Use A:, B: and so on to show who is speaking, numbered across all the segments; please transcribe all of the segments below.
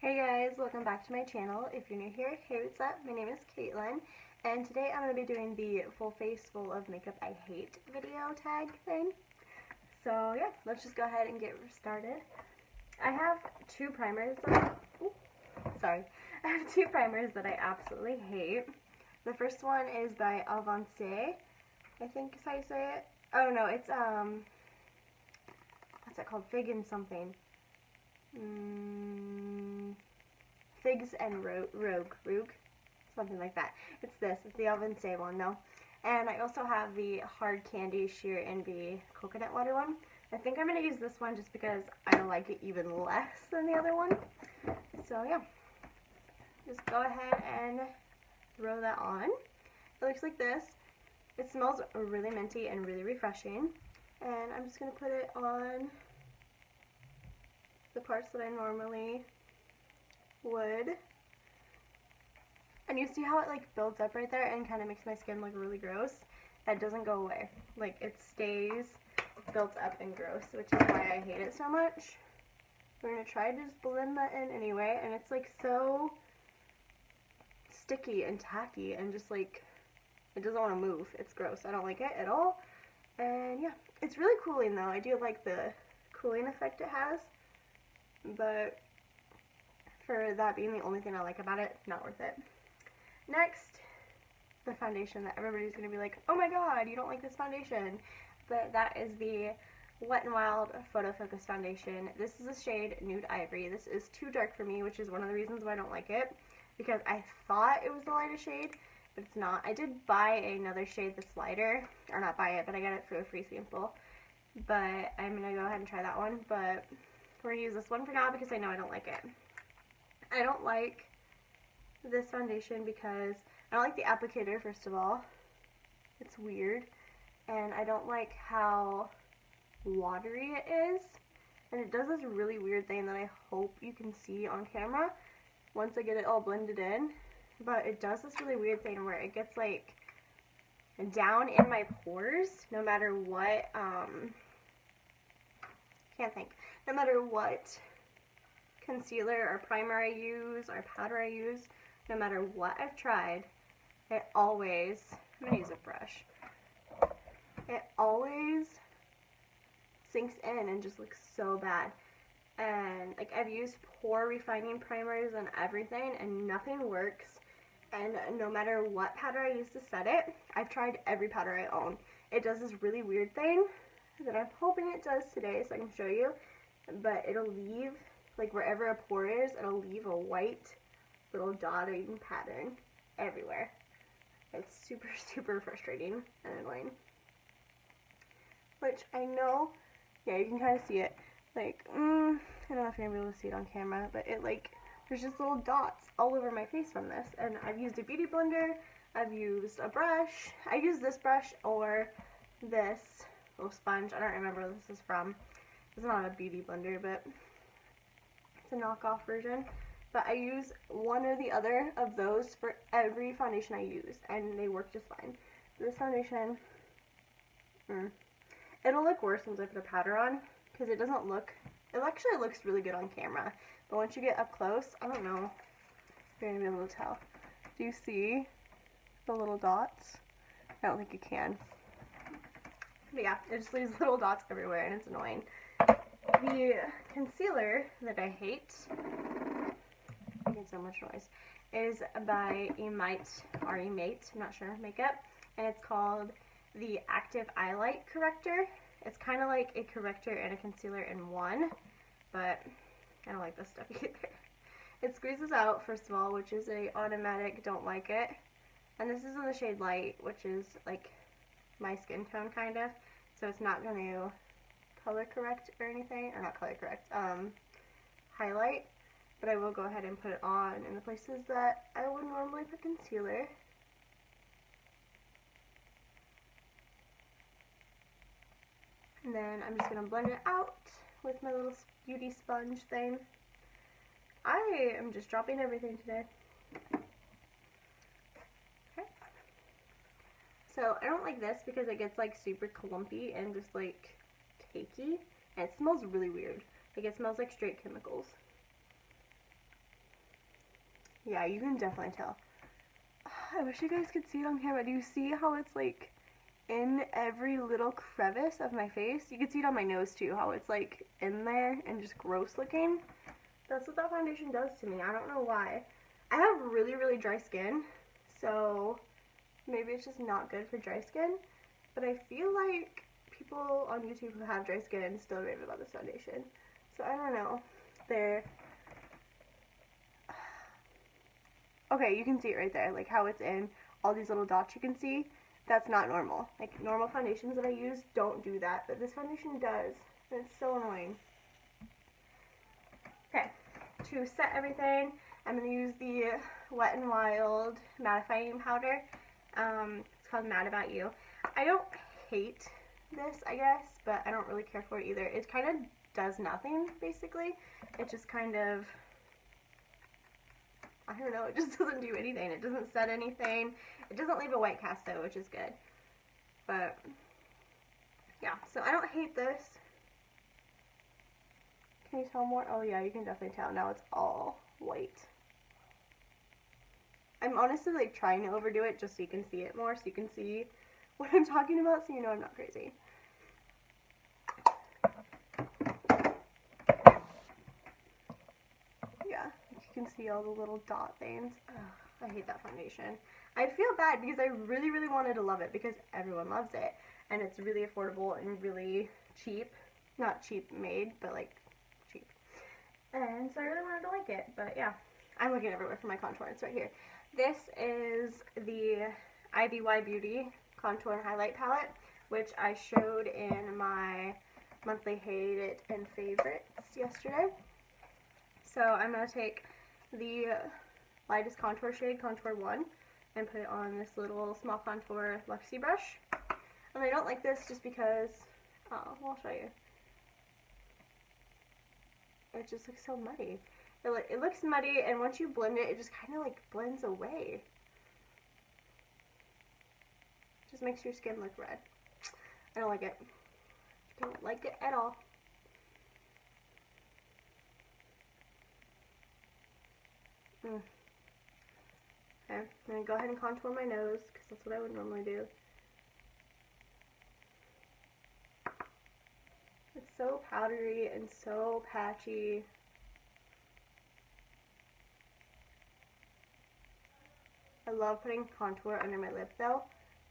A: Hey guys, welcome back to my channel. If you're new here, hey, what's up? My name is Caitlin, and today I'm going to be doing the full face full of makeup I hate video tag thing. So yeah, let's just go ahead and get started. I have two primers that I have two primers that I absolutely hate. The first one is by Ebates, I think is how you say it. Oh no, it's what's it called? Fig and something. Figs and Rogue, something like that. It's the Ebates one though. And I also have the Hard Candy Sheer Envy Coconut Water one. I think I'm going to use this one just because I like it even less than the other one. So yeah, just go ahead and throw that on. It looks like this. It smells really minty and really refreshing. And I'm just going to put it on the parts that I normally would. And you see how it like builds up right there and kind of makes my skin look really gross? That doesn't go away. Like it stays built up and gross, which is why I hate it so much. We're going to try to just blend that in anyway, and it's like so sticky and tacky and just like it doesn't want to move. It's gross. I don't like it at all. And yeah, it's really cooling though. I do like the cooling effect it has, but for that being the only thing I like about it, not worth it. Next, the foundation that everybody's going to be like, oh my god, you don't like this foundation. But that is the Wet n Wild Photo Focus Foundation. This is a shade Nude Ivory. This is too dark for me, which is one of the reasons why I don't like it. Because I thought it was the lightest shade, but it's not. I did buy another shade that's lighter. Or not buy it, but I got it for a free sample. But I'm going to go ahead and try that one. But we're going to use this one for now because I know I don't like it. I don't like this foundation because I don't like the applicator, first of all. It's weird. And I don't like how watery it is. And it does this really weird thing that I hope you can see on camera once I get it all blended in. But it does this really weird thing where it gets like down in my pores no matter what, no matter what concealer or primer I use or powder I use, no matter what I've tried, it always, I'm going to use a brush, it always sinks in and just looks so bad. And like I've used pore refining primers and everything and nothing works. And no matter what powder I use to set it, I've tried every powder I own. It does this really weird thing that I'm hoping it does today so I can show you. But it'll leave, like wherever a pore is, it'll leave a white little dotting pattern everywhere. It's super, super frustrating and annoying. Which I know, yeah, you can kind of see it. Like, I don't know if you're going to be able to see it on camera, but it like, there's just little dots all over my face from this. And I've used a beauty blender, I've used a brush. I use this brush or this little sponge. I don't remember where this is from. It's not a beauty blender, but it's a knockoff version. But I use one or the other of those for every foundation I use, and they work just fine. This foundation, it'll look worse once I put a powder on, because it doesn't look, it actually looks really good on camera. But once you get up close, I don't know if you're going to be able to tell. Do you see the little dots? I don't think you can. But yeah, it just leaves little dots everywhere, and it's annoying. The concealer that I hate, making so much noise, is by Ebates, I'm not sure, makeup, and it's called the Active Eyelight Corrector. It's kind of like a corrector and a concealer in one, but I don't like this stuff either. It squeezes out, first of all, which is a automatic don't like it, and this is in the shade Light, which is like my skin tone kind of, so it's not going to color correct or anything, or not color correct, highlight, but I will go ahead and put it on in the places that I would normally put concealer. And then I'm just going to blend it out with my little beauty sponge thing. I am just dropping everything today. Okay. So I don't like this because it gets like super clumpy and just like cakey, and it smells really weird. Like it smells like straight chemicals. Yeah, you can definitely tell. I wish you guys could see it on camera. Do you see how it's like in every little crevice of my face? You can see it on my nose too, how it's like in there and just gross looking. That's what that foundation does to me. I don't know why. I have really, really dry skin, so maybe it's just not good for dry skin. But I feel like people on YouTube who have dry skin still rave about this foundation. So I don't know. There. Okay, you can see it right there, like how it's in all these little dots you can see. That's not normal. Like, normal foundations that I use don't do that, but this foundation does, and it's so annoying. Okay, to set everything, I'm going to use the Wet n Wild mattifying powder. It's called Mad About You. I don't hate this, I guess, but I don't really care for it either. It kind of does nothing, basically. It just kind of, I don't know, it just doesn't do anything. It doesn't set anything. It doesn't leave a white cast though, which is good. But, yeah, so I don't hate this. Can you tell more? Oh yeah, you can definitely tell. Now it's all white. I'm honestly like trying to overdo it just so you can see it more, so you can see what I'm talking about, so you know I'm not crazy. Yeah, you can see all the little dot things. Ugh, I hate that foundation. I feel bad because I really, really wanted to love it because everyone loves it. And it's really affordable and really cheap. Not cheap made, but like cheap. And so I really wanted to like it. But yeah, I'm looking everywhere for my contour. It's right here. This is the IBY Beauty Contour and Highlight Palette, which I showed in my monthly Hate It and Favorites yesterday. So I'm going to take the lightest contour shade, Contour 1, and put it on this little small contour Luxie brush. And I don't like this just because, well, I'll show you. It just looks so muddy. It looks muddy, and once you blend it, it just kind of like blends away. It just makes your skin look red. I don't like it. Don't like it at all. Okay, I'm going to go ahead and contour my nose, because that's what I would normally do. It's so powdery and so patchy. I love putting contour under my lip though,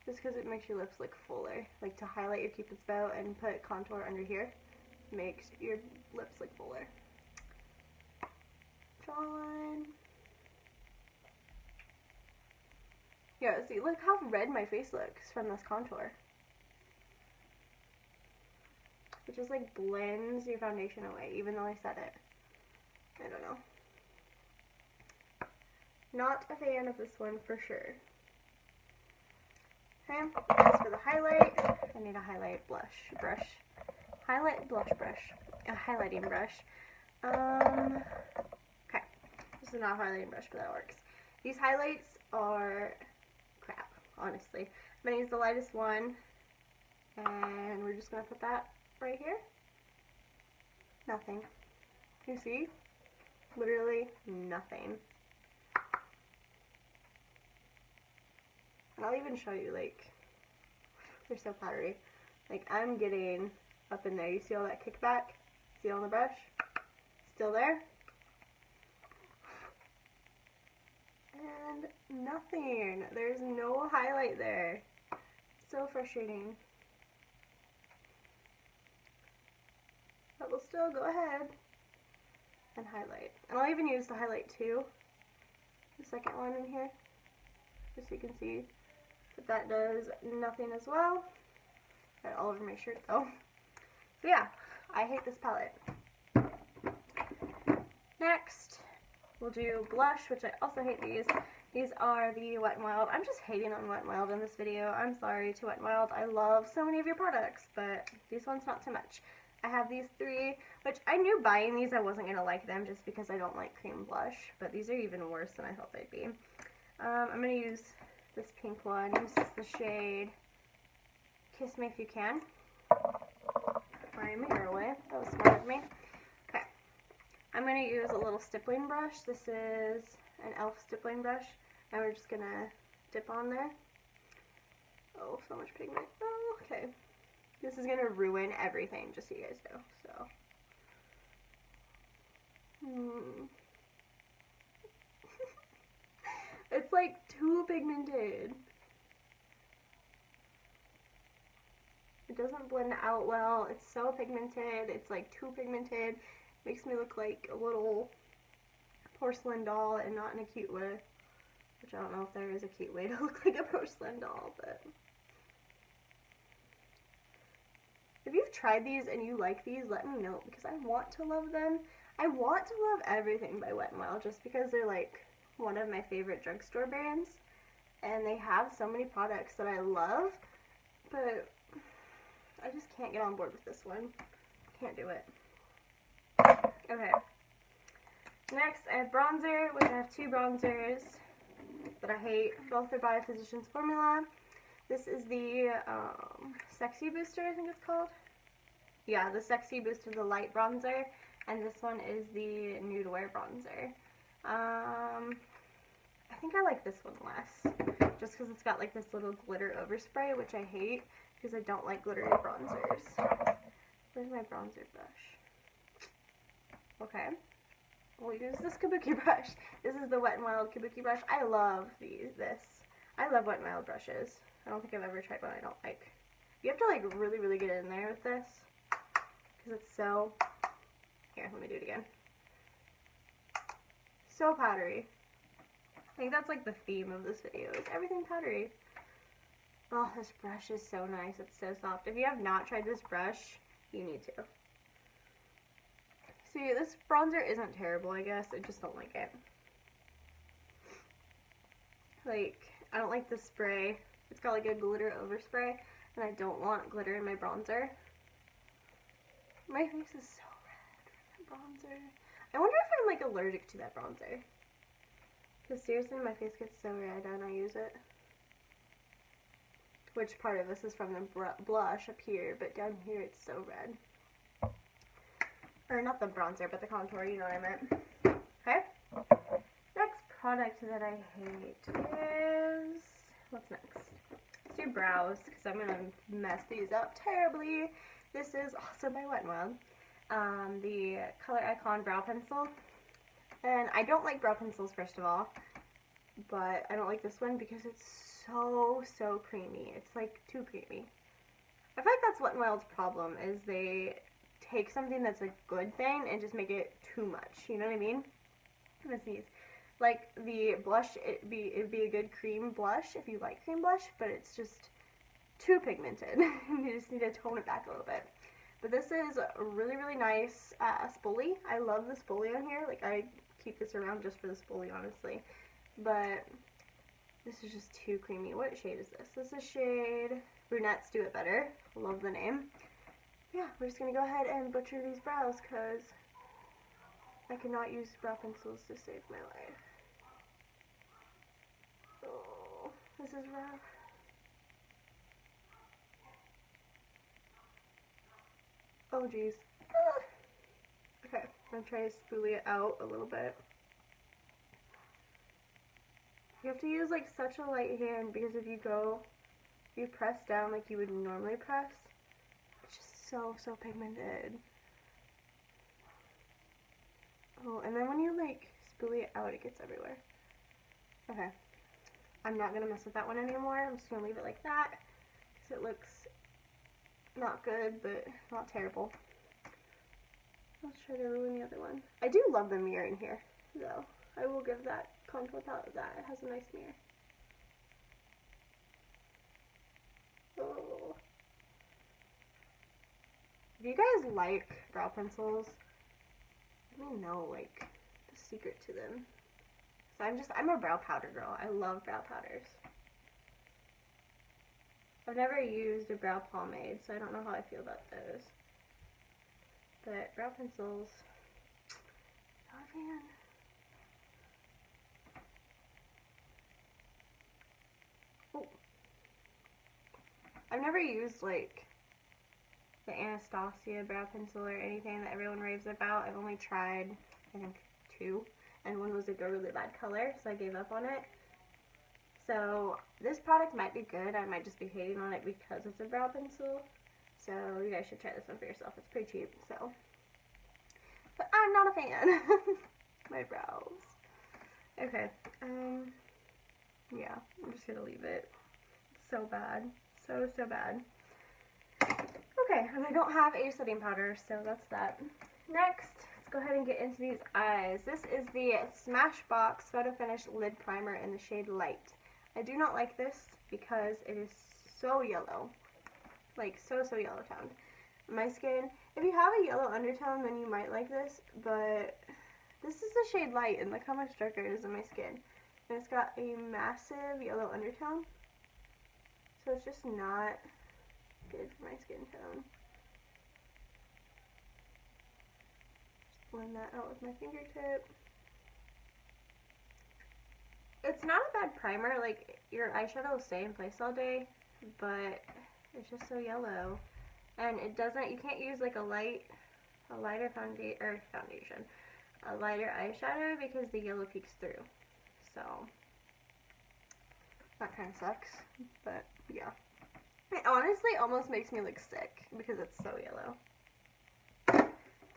A: just because it makes your lips look fuller. Like to highlight your cupid's bow and put contour under here makes your lips look fuller. Jawline. Yeah, see, look how red my face looks from this contour. It just like blends your foundation away, even though I said it. I don't know. Not a fan of this one for sure. Okay, as for the highlight, I need a highlight brush. Highlight blush brush. A highlighting brush. Okay, this is not a highlighting brush, but that works. These highlights are crap, honestly. I'm going to use the lightest one, and we're just going to put that right here. Nothing. You see? Literally nothing. And I'll even show you, like, they're so powdery. Like, I'm getting up in there. You see all that kickback? See it on the brush? Still there? And nothing. There's no highlight there. So frustrating. But we'll still go ahead and highlight. And I'll even use the highlight too. The second one in here. Just so you can see. But that does nothing as well. Got it all over my shirt though. So yeah, I hate this palette. Next, we'll do blush, which I also hate these. These are the Wet n Wild. I'm just hating on Wet n Wild in this video. I'm sorry to Wet n Wild. I love so many of your products, but these ones not so much. I have these three, which I knew buying these I wasn't going to like them just because I don't like cream blush, but these are even worse than I thought they'd be. I'm going to use this pink one. This is the shade Kiss Me If You Can. Wearing my hair away. That was smart of me. Okay. I'm going to use a little stippling brush. This is an e.l.f. stippling brush, and we're just going to dip on there. Oh, so much pigment. Oh, okay. This is going to ruin everything, just so you guys know. So, it's like too pigmented. It doesn't blend out well. It's so pigmented. It's like too pigmented. Makes me look like a little porcelain doll, and not in a cute way. Which I don't know if there is a cute way to look like a porcelain doll, but if you've tried these and you like these, let me know, because I want to love them. I want to love everything by Wet n Wild just because they're like one of my favorite drugstore brands, and they have so many products that I love, but I just can't get on board with this one. Can't do it. Okay. Next, I have bronzer, which I have two bronzers that I hate. Both are by Physicians Formula. This is the Sexy Booster, I think it's called. Yeah, the Sexy Booster, the light bronzer, and this one is the Nude Wear bronzer. I think I like this one less, just because it's got like this little glitter overspray, which I hate, because I don't like glittery bronzers. Where's my bronzer brush? Okay. We'll use this kabuki brush. This is the Wet n Wild kabuki brush. I love this. I love Wet n Wild brushes. I don't think I've ever tried one I don't like. You have to like really, really get in there with this, because it's so, here, let me do it again. So powdery. I think that's like the theme of this video, is everything powdery. Oh, this brush is so nice. It's so soft. If you have not tried this brush, you need to. See, this bronzer isn't terrible, I guess. I just don't like it. Like, I don't like the spray. It's got like a glitter overspray, and I don't want glitter in my bronzer. My face is so red from that bronzer. I wonder if I'm like allergic to that bronzer. Because seriously, my face gets so red when I use it. Which part of this is from the blush up here, but down here it's so red. Or not the bronzer, but the contour, you know what I meant. Okay? Next product that I hate is, what's next? Let's do brows, because I'm going to mess these up terribly. This is also by Wet n Wild. The Color Icon Brow Pencil. And I don't like brow pencils, first of all. But I don't like this one because it's so creamy. It's like too creamy. I feel like that's Wet n Wild's problem, is they take something that's a good thing and just make it too much. You know what I mean? I'm gonna sneeze. Like the blush, it'd be a good cream blush if you like cream blush, but it's just too pigmented. You just need to tone it back a little bit. But this is a really, really nice spoolie. I love the spoolie on here. Like, I keep this around just for the spoolie, honestly. But this is just too creamy. What shade is this? This is shade Brunettes Do It Better. Love the name. Yeah, we're just going to go ahead and butcher these brows because I cannot use brow pencils to save my life. Oh, this is rough. Oh, geez. Ah. Okay, I'm going to try to spoolie it out a little bit. You have to use like such a light hand, because if you press down like you would normally press, it's just so pigmented. Oh, and then when you like spoolie it out, it gets everywhere. Okay, I'm not going to mess with that one anymore. I'm just going to leave it like that, because it looks not good, but not terrible. Let's try to ruin the other one. I do love the mirror in here, though. I will give that contour palette that. It has a nice mirror. Oh. If you guys like brow pencils, let me know, like, the secret to them. So I'm a brow powder girl. I love brow powders. I've never used a brow pomade, so I don't know how I feel about those. But brow pencils, oh man. Oh. I've never used like the Anastasia brow pencil or anything that everyone raves about. I've only tried I think 2, and one was like a really bad color, so I gave up on it. So this product might be good. I might just be hating on it because it's a brow pencil. So you guys should try this one for yourself. It's pretty cheap. So, but I'm not a fan. My brows. Okay. Yeah. I'm just gonna leave it. It's so bad. So bad. Okay, and I don't have a setting powder, so that's that. Next, let's go ahead and get into these eyes. This is the Smashbox Photo Finish Lid Primer in the shade Light. I do not like this because it is so yellow. Like, so yellow toned. My skin, if you have a yellow undertone, then you might like this, but this is the shade Light, and look how much darker it is in my skin. And it's got a massive yellow undertone, so it's just not good for my skin tone. Just blend that out with my fingertip. It's not a bad primer, like, your eyeshadow will stay in place all day, but it's just so yellow. And it doesn't, you can't use like a lighter foundation, a lighter eyeshadow, because the yellow peeks through. So, that kind of sucks, but yeah. It honestly almost makes me look sick because it's so yellow.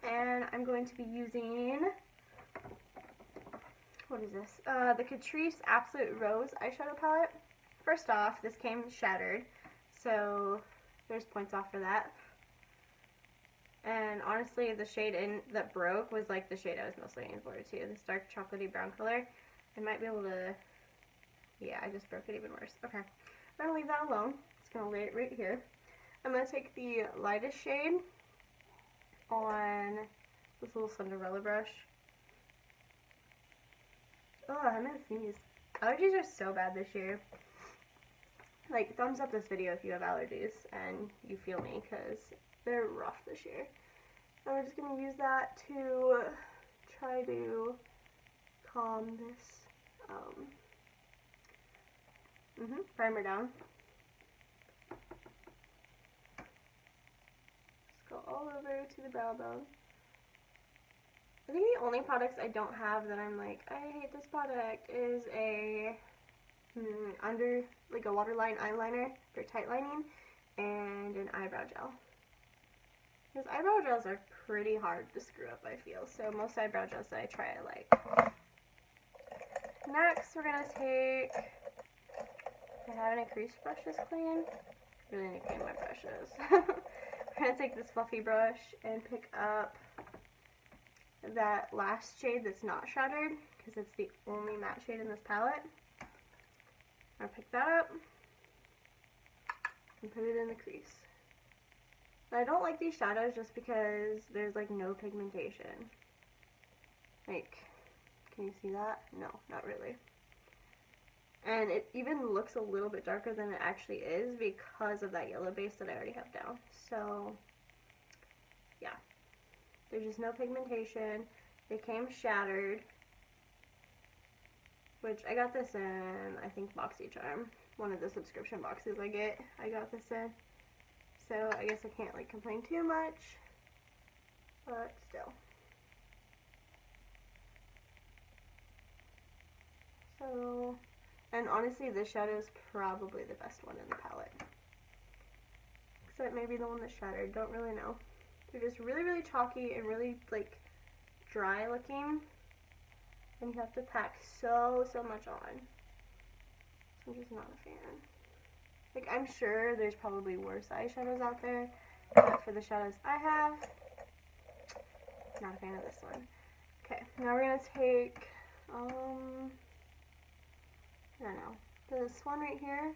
A: And I'm going to be using, what is this? The Catrice Absolute Rose eyeshadow palette. First off, this came shattered, so there's points off for that. And honestly, the shade that broke was like the shade I was most looking forward to, this dark chocolatey brown color. I might be able to, yeah, I just broke it even worse. Okay, I'm gonna leave that alone. Just gonna lay it right here. I'm gonna take the lightest shade on this little Cinderella brush. Oh, I'm gonna sneeze. Allergies are so bad this year. Like, thumbs up this video if you have allergies and you feel me, because they're rough this year. And we're just going to use that to try to calm this primer down. Just go all over to the brow bone. I think the only products I don't have that I'm like, I hate this product, is a like a waterline eyeliner for tight lining, and an eyebrow gel. Because eyebrow gels are pretty hard to screw up, I feel, so most eyebrow gels that I try I like. Next, we're going to take, I have any crease brushes clean? I really need to clean my brushes. We're going to take this fluffy brush and pick up that last shade that's not shattered, because it's the only matte shade in this palette. I'll pick that up and put it in the crease. I don't like these shadows just because there's like no pigmentation. Like, can you see that? No, not really. And it even looks a little bit darker than it actually is because of that yellow base that I already have down. So, yeah. There's just no pigmentation. They came shattered, which I got this in, I think, BoxyCharm. One of the subscription boxes I get, I got this in. So I guess I can't like complain too much, but still. So, and honestly, this shadow is probably the best one in the palette. Except maybe the one that's shattered, don't really know. They're just really chalky and really like dry looking, and you have to pack so much on. So I'm just not a fan. Like, I'm sure there's probably worse eyeshadows out there, but for the shadows I have, not a fan of this one. Okay, now we're gonna take, I don't know, this one right here.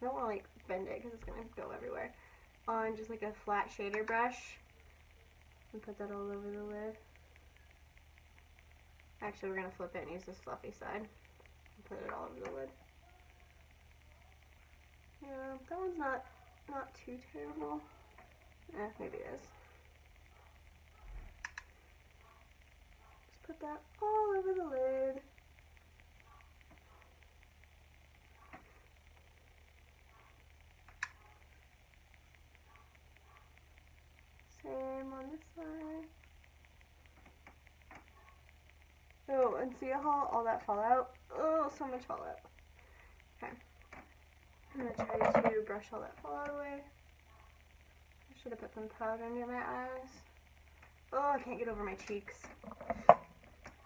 A: I don't want to like bend it because it's gonna go everywhere. On just like a flat shader brush, and put that all over the lid. Actually, we're gonna flip it and use this fluffy side and put it all over the lid. Yeah, that one's not too terrible. Maybe it is. Just put that all over the lid. Same on this side. And see how all that fallout? Oh, so much fallout. Okay. I'm going to try to brush all that fallout away. I should have put some powder under my eyes. Oh, I can't get over my cheeks.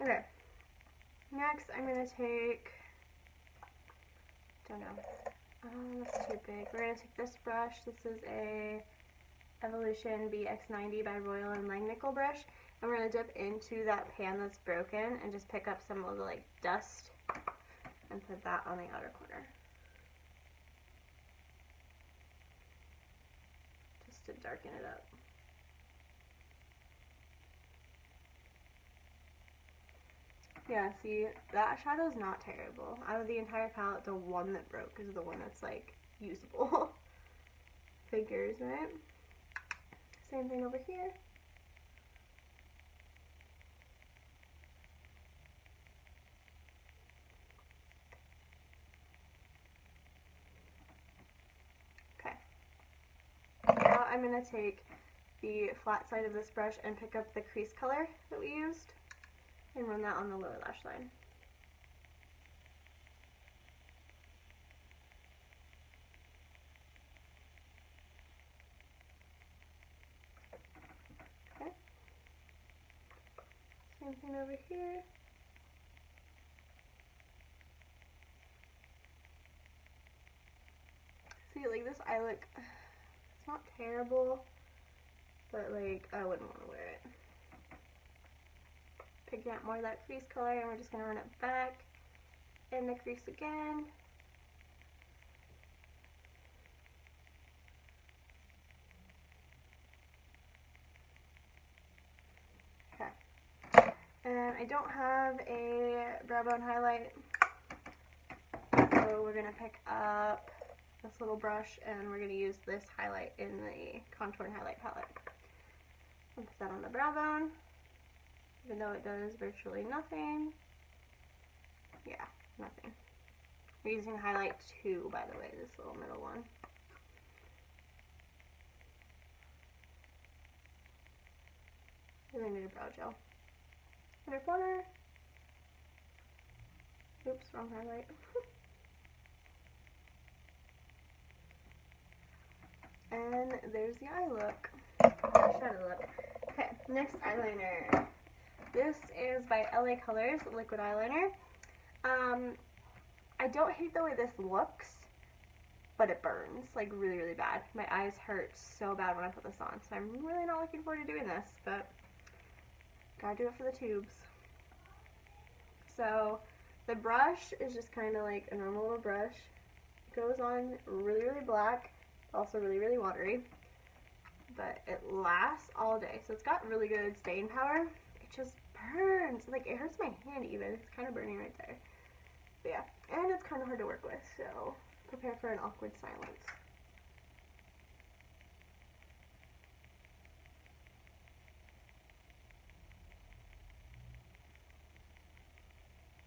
A: Okay. Next, I'm going to take, don't know, that's too big. We're going to take this brush. This is a Evolution BX90 by Royal & Langnickel brush. And we're going to dip into that pan that's broken and just pick up some of the like dust and put that on the outer corner. Just to darken it up. Yeah, see, that shadow's not terrible. Out of the entire palette, the one that broke is the one that's like usable. Figures, right? Same thing over here. Okay. Now I'm going to take the flat side of this brush and pick up the crease color that we used and run that on the lower lash line. Okay. Same thing over here. See, like this eye look, it's not terrible, but like I wouldn't want to wear it. Picking up more of that crease color, and we're just going to run it back in the crease again. Okay. And I don't have a brow bone highlight, so we're going to pick up this little brush and we're going to use this highlight in the contour and highlight palette. I'll put that on the brow bone, even though it does virtually nothing. Yeah, nothing. We're using highlight 2, by the way, this little middle one. Really need a brow gel. Inner corner. Oops, wrong highlight. And there's the eye look. Shadow look. Okay, next eyeliner. This is by LA Colors liquid eyeliner. I don't hate the way this looks, but it burns like really, really bad. My eyes hurt so bad when I put this on, so I'm really not looking forward to doing this, but gotta do it for the tubes. So the brush is just kind of like a normal little brush. It goes on really, really black, also really, really watery, but it lasts all day. So it's got really good staying power. It just burns. Like, it hurts my hand even. It's kind of burning right there. But yeah, and it's kind of hard to work with, so prepare for an awkward silence.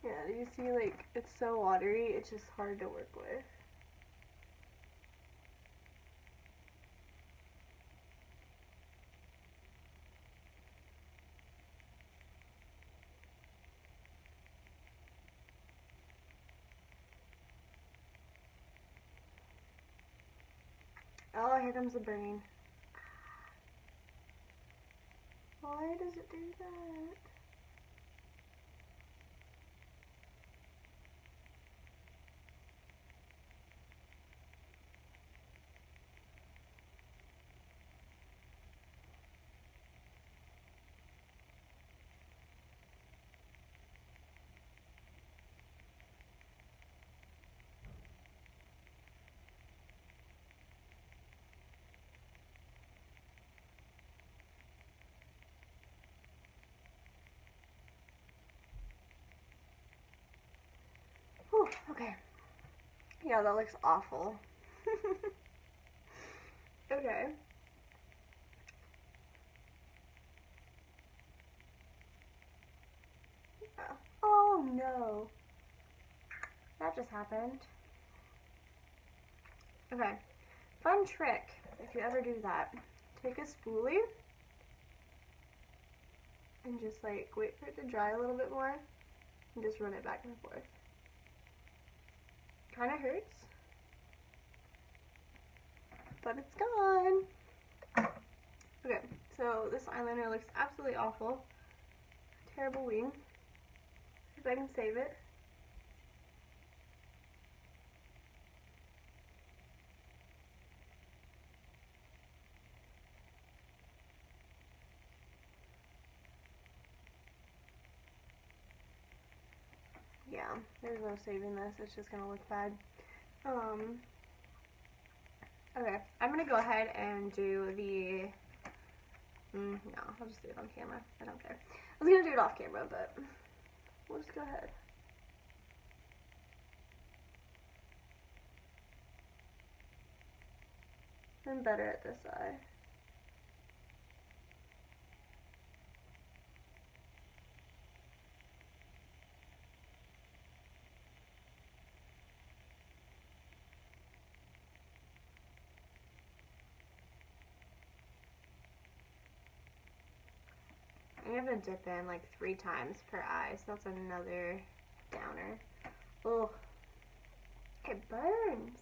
A: Yeah, do you see, like, it's so watery, it's just hard to work with. Oh, here comes the burning. Why does it do that? Whew, okay. Yeah, that looks awful. Okay. Oh no. That just happened. Okay. Fun trick, if you ever do that. Take a spoolie and just like wait for it to dry a little bit more and just run it back and forth. Kind of hurts, but it's gone. Okay, so this eyeliner looks absolutely awful. Terrible wing. See if I can save it. Yeah, there's no saving this. It's just gonna look bad. Okay, I'm gonna go ahead and do the. No, I'll just do it on camera. I don't care. I was gonna do it off camera, but we'll just go ahead. I'm better at this eye. I'm gonna dip in like 3 times per eye, so that's another downer. Oh, it burns.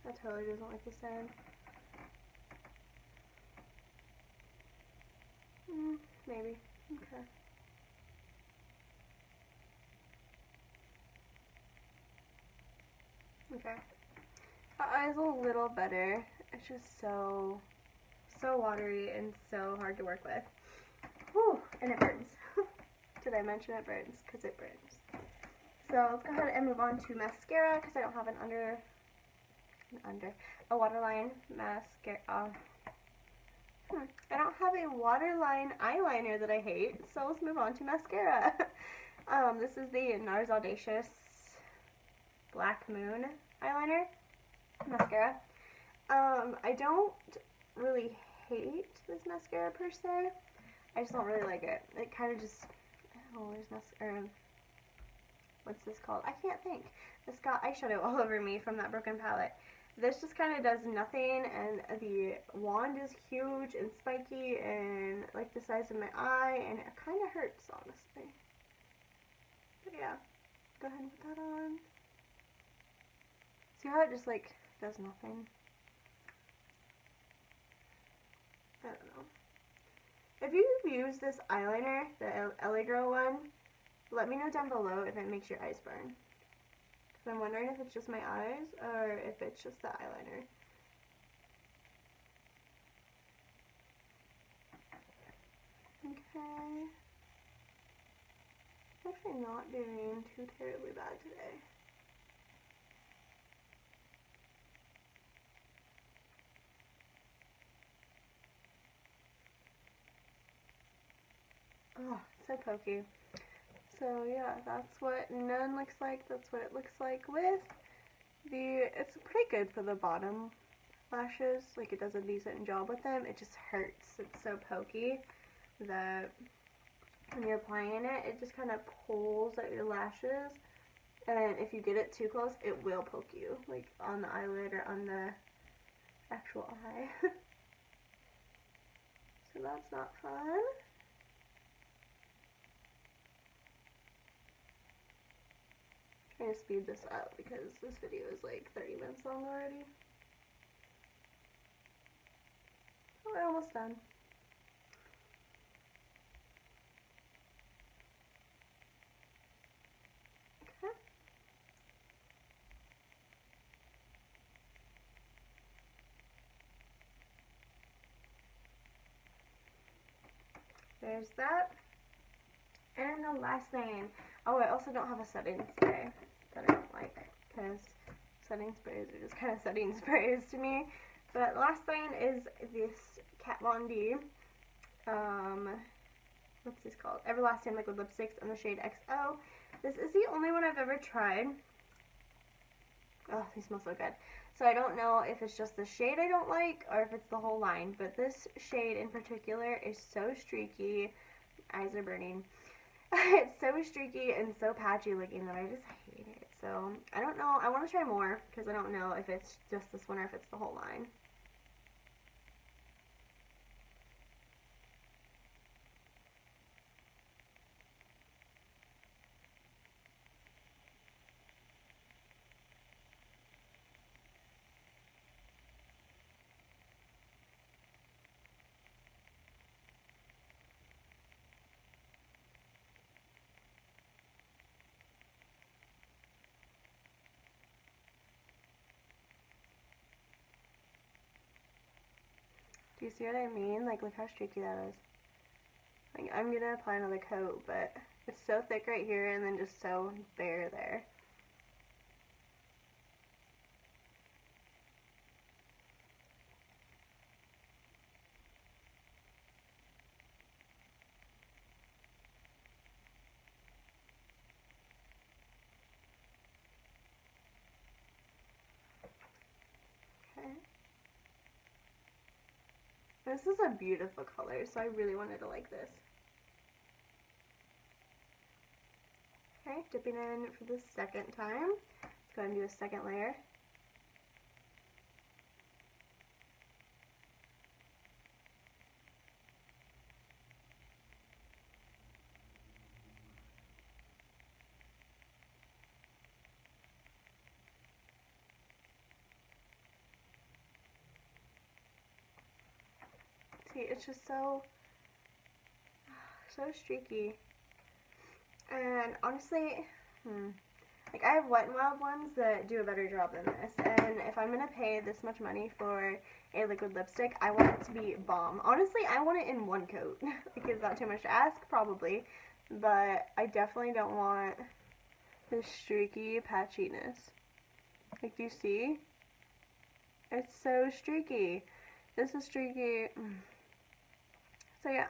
A: That totally doesn't like the sound. Maybe. Okay. Okay. That eye's a little better. It's just so watery and so hard to work with. Whew, and it burns. Did I mention it burns? Because it burns. So let's go ahead and move on to mascara because I don't have a waterline mascara. I don't have a waterline eyeliner that I hate, so let's move on to mascara. This is the NARS Audacious Black Moon eyeliner mascara. I don't really hate this mascara per se. I just don't really like it. It kind of just, oh, there's mascara. What's this called? I can't think. This got eyeshadow all over me from that broken palette. This just kind of does nothing, and the wand is huge and spiky and like the size of my eye, and it kind of hurts, honestly. But yeah, go ahead and put that on. See how it just like does nothing? I don't know. If you've used this eyeliner, the LA Girl one, let me know down below if it makes your eyes burn. Because I'm wondering if it's just my eyes or if it's just the eyeliner. Okay. I'm actually not doing too terribly bad today. Oh, so pokey. So yeah, that's what none looks like. That's what it looks like with the, it's pretty good for the bottom lashes. Like, it does a decent job with them. It just hurts. It's so pokey that when you're applying it, it just kind of pulls at your lashes. And if you get it too close, it will poke you, like on the eyelid or on the actual eye. So that's not fun. I'm trying to speed this up because this video is like 30 minutes long already. Oh, we're almost done. Okay. There's that. And the last thing. Oh, I also don't have a setting spray that I don't like, because setting sprays are just kind of setting sprays to me. But the last thing is this Kat Von D, what's this called? Everlasting Liquid Lipsticks in the shade XO. This is the only one I've ever tried. Oh, they smell so good. So I don't know if it's just the shade I don't like or if it's the whole line, but this shade in particular is so streaky. Eyes are burning. It's so streaky and so patchy looking that I just hate it So I don't know. I want to try more because I don't know if it's just this one or if it's the whole line. Do you see what I mean? Like, look how streaky that is. Like, I'm gonna apply another coat, but it's so thick right here and then just so bare there. Okay. This is a beautiful color, so I really wanted to like this. Okay, dipping in for the second time. Let's go ahead and do a second layer. See, it's just so streaky. And honestly, like I have Wet n Wild ones that do a better job than this. And if I'm gonna pay this much money for a liquid lipstick, I want it to be bomb. Honestly, I want it in one coat. Like, is that too much to ask? Probably. But I definitely don't want this streaky patchiness. Like, do you see? It's so streaky. This is streaky. So yeah,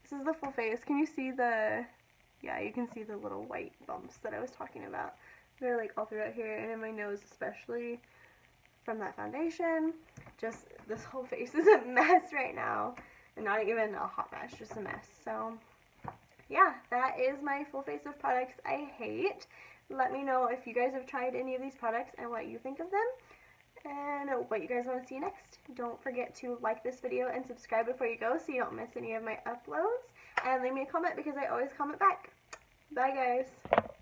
A: this is the full face. Can you see the, yeah, you can see the little white bumps that I was talking about. They're like all throughout here and in my nose especially from that foundation. Just, this whole face is a mess right now. And not even a hot mess, just a mess. So yeah, that is my full face of products I hate. Let me know if you guys have tried any of these products and what you think of them. And what you guys want to see next. Don't forget to like this video and subscribe before you go so you don't miss any of my uploads. And leave me a comment because I always comment back. Bye guys.